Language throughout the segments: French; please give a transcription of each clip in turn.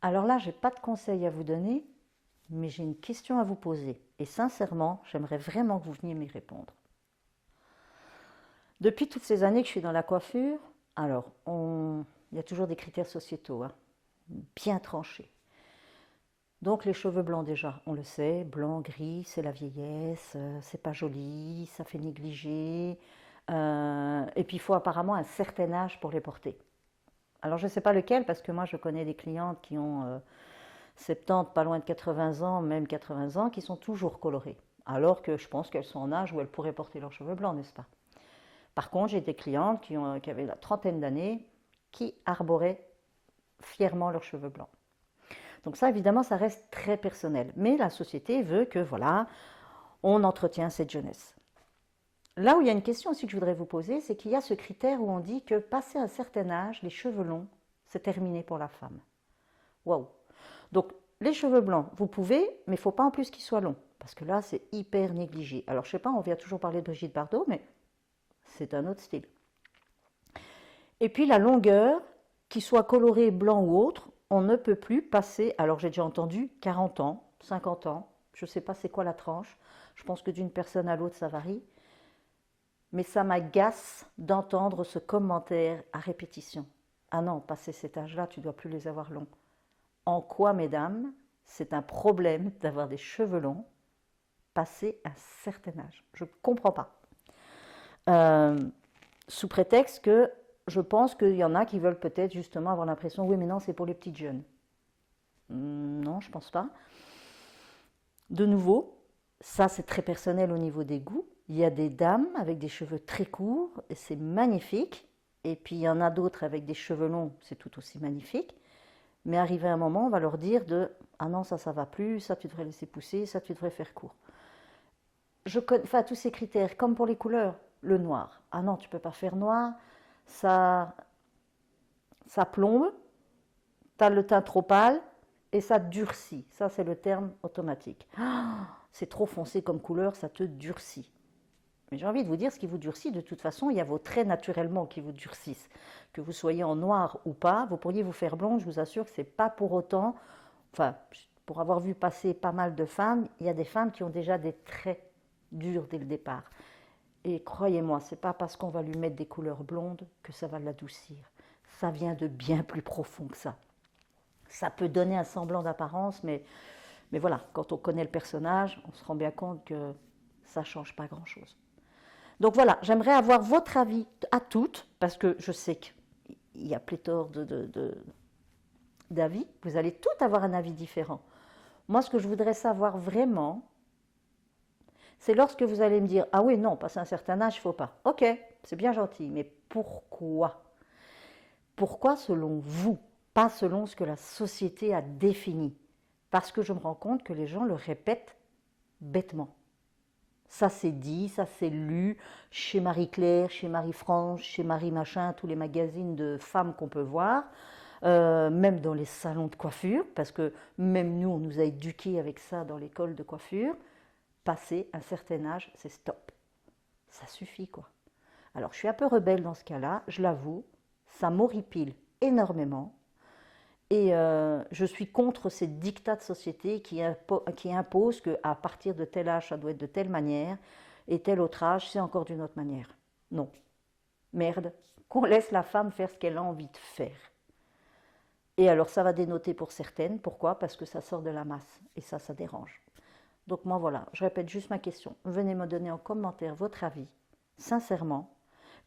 Alors là, je n'ai pas de conseils à vous donner, mais j'ai une question à vous poser. Et sincèrement, j'aimerais vraiment que vous veniez m'y répondre. Depuis toutes ces années que je suis dans la coiffure, il y a toujours des critères sociétaux, hein, bien tranchés. Donc les cheveux blancs déjà, on le sait, blanc, gris, c'est la vieillesse, c'est pas joli, ça fait négliger. Et puis il faut apparemment un certain âge pour les porter. Alors je ne sais pas lequel, parce que moi je connais des clientes qui ont 70, pas loin de 80 ans, même 80 ans, qui sont toujours colorées. Alors que je pense qu'elles sont en âge où elles pourraient porter leurs cheveux blancs, n'est-ce pas? Par contre, j'ai des clientes qui avaient la trentaine d'années, qui arboraient fièrement leurs cheveux blancs. Donc ça, évidemment, ça reste très personnel. Mais la société veut que, voilà, on entretient cette jeunesse. Là où il y a une question aussi que je voudrais vous poser, c'est qu'il y a ce critère où on dit que passé un certain âge, les cheveux longs, c'est terminé pour la femme. Waouh! Donc, les cheveux blancs, vous pouvez, mais il ne faut pas en plus qu'ils soient longs. Parce que là, c'est hyper négligé. Alors, je ne sais pas, on vient toujours parler de Brigitte Bardot, mais c'est un autre style. Et puis, la longueur, qu'il soit coloré blanc ou autre, on ne peut plus passer, alors j'ai déjà entendu 40 ans, 50 ans, je ne sais pas c'est quoi la tranche, je pense que d'une personne à l'autre ça varie, mais ça m'agace d'entendre ce commentaire à répétition. Ah non, passé cet âge-là, tu ne dois plus les avoir longs. En quoi, mesdames, c'est un problème d'avoir des cheveux longs passé un certain âge? Je ne comprends pas. Euh, Sous prétexte que je pense qu'il y en a qui veulent peut-être justement avoir l'impression, oui mais non, c'est pour les petites jeunes. Non, je ne pense pas. De nouveau, ça c'est très personnel au niveau des goûts. Il y a des dames avec des cheveux très courts, et c'est magnifique. Et puis il y en a d'autres avec des cheveux longs, c'est tout aussi magnifique. Mais arrivé à un moment, on va leur dire de ah non, ça va plus, ça tu devrais laisser pousser, ça tu devrais faire court. Enfin, tous ces critères, comme pour les couleurs, le noir. Ah non, tu peux pas faire noir, ça, ça plombe, tu as le teint trop pâle et ça durcit. Ça, c'est le terme automatique. Ah, c'est trop foncé comme couleur, ça te durcit. Mais j'ai envie de vous dire, ce qui vous durcit, de toute façon, il y a vos traits naturellement qui vous durcissent. Que vous soyez en noir ou pas, vous pourriez vous faire blonde, je vous assure que ce n'est pas pour autant. Enfin, pour avoir vu passer pas mal de femmes, il y a des femmes qui ont déjà des traits durs dès le départ. Et croyez-moi, c'est pas parce qu'on va lui mettre des couleurs blondes que ça va l'adoucir. Ça vient de bien plus profond que ça. Ça peut donner un semblant d'apparence, mais voilà, quand on connaît le personnage, on se rend bien compte que ça ne change pas grand-chose. Donc voilà, j'aimerais avoir votre avis à toutes, parce que je sais qu'il y a pléthore d'avis. Vous allez toutes avoir un avis différent. Moi, ce que je voudrais savoir vraiment, c'est lorsque vous allez me dire « Ah oui, non, passé un certain âge, il ne faut pas. » Ok, c'est bien gentil, mais pourquoi? Pourquoi selon vous? Pas selon ce que la société a défini. Parce que je me rends compte que les gens le répètent bêtement. Ça c'est dit, ça c'est lu chez Marie-Claire, chez Marie-France, chez Marie Machin, tous les magazines de femmes qu'on peut voir, même dans les salons de coiffure, parce que même nous, on nous a éduqués avec ça dans l'école de coiffure. Passé un certain âge, c'est stop. Ça suffit quoi. Alors je suis un peu rebelle dans ce cas-là, je l'avoue, ça m'horripile énormément. Et je suis contre ces dictats de société qui imposent qu'à partir de tel âge, ça doit être de telle manière, et tel autre âge, c'est encore d'une autre manière. Non. Merde. Qu'on laisse la femme faire ce qu'elle a envie de faire. Et alors ça va dénoter pour certaines. Pourquoi? Parce que ça sort de la masse. Et ça dérange. Donc moi voilà, je répète juste ma question. Venez me donner en commentaire votre avis, sincèrement.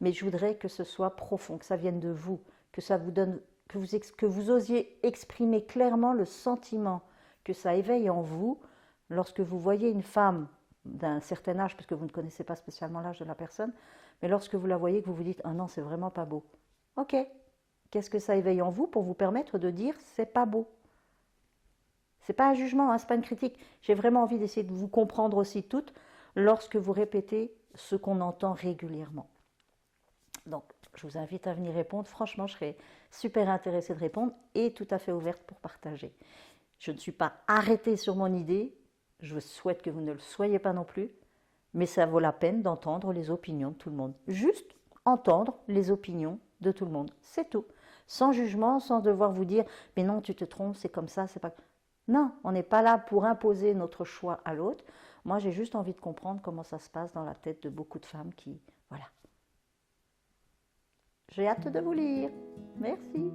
Mais je voudrais que ce soit profond, que ça vienne de vous, que ça vous donne que vous osiez exprimer clairement le sentiment que ça éveille en vous lorsque vous voyez une femme d'un certain âge, parce que vous ne connaissez pas spécialement l'âge de la personne, mais lorsque vous la voyez, que vous vous dites « Ah non, c'est vraiment pas beau ». Ok, qu'est-ce que ça éveille en vous pour vous permettre de dire « C'est pas beau ». C'est pas un jugement, hein, c'est pas une critique. J'ai vraiment envie d'essayer de vous comprendre aussi toutes lorsque vous répétez ce qu'on entend régulièrement. Donc, je vous invite à venir répondre. Franchement, je serais super intéressée de répondre et tout à fait ouverte pour partager. Je ne suis pas arrêtée sur mon idée. Je souhaite que vous ne le soyez pas non plus. Mais ça vaut la peine d'entendre les opinions de tout le monde. Juste entendre les opinions de tout le monde. C'est tout. sans jugement, sans devoir vous dire « mais non, tu te trompes, c'est comme ça, c'est pas… » Non, on n'est pas là pour imposer notre choix à l'autre. Moi, j'ai juste envie de comprendre comment ça se passe dans la tête de beaucoup de femmes qui… Voilà. J'ai hâte de vous lire. Merci.